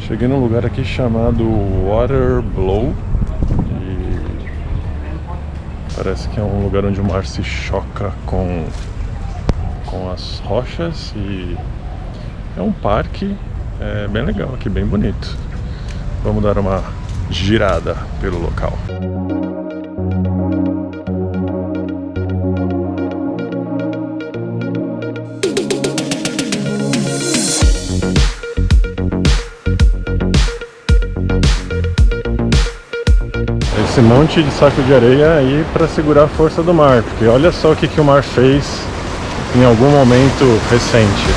Cheguei num lugar aqui chamado Water Blow e parece que é um lugar onde o mar se choca com as rochas e é um parque bem legal aqui, bem bonito. Vamos dar uma girada pelo local. Esse monte de saco de areia aí para segurar a força do mar, porque olha só o que o mar fez em algum momento recente.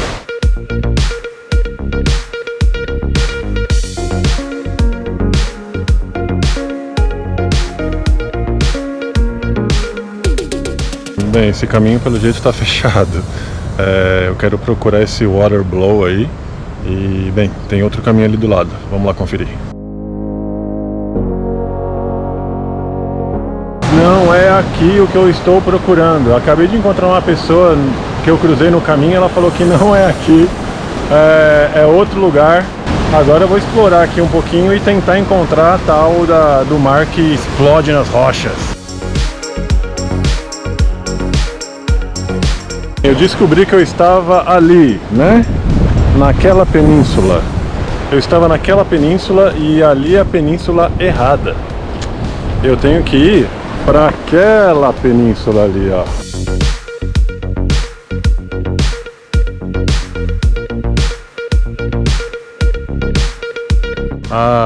Bem, esse caminho pelo jeito está fechado. Eu quero procurar esse Water Blow aí e, bem, tem outro caminho ali do lado. Vamos lá conferir. Não é aqui o que eu estou procurando. Eu acabei de encontrar uma pessoa que eu cruzei no caminho, ela falou que não é aqui, é outro lugar. Agora eu vou explorar aqui um pouquinho e tentar encontrar a tal do mar que explode nas rochas. Eu descobri que eu estava ali, né? Naquela península. Eu estava naquela península e ali é a península errada. Eu tenho que ir para aquela península ali, ó.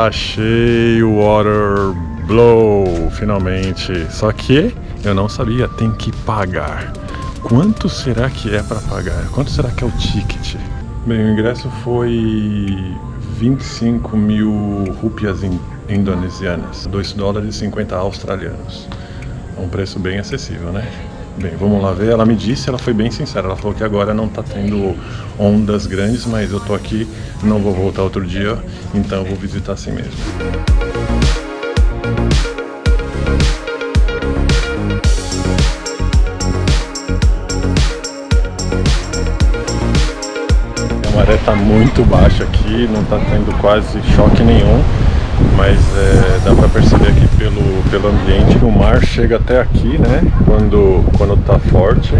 Achei o Water Blow, finalmente. Só que eu não sabia, tem que pagar. Quanto será que é para pagar? Quanto será que é o ticket? Bem, o ingresso foi 25 mil rupias indonesianas, 2 dólares e 50 australianos. É um preço bem acessível, né? Bem, vamos lá ver. Ela me disse, ela foi bem sincera. Ela falou que agora não tá tendo ondas grandes, mas eu tô aqui, não vou voltar outro dia, então eu vou visitar assim mesmo. A maré tá muito baixa aqui, não tá tendo quase choque nenhum. Mas dá para perceber aqui pelo ambiente que o mar chega até aqui, né? Quando tá forte.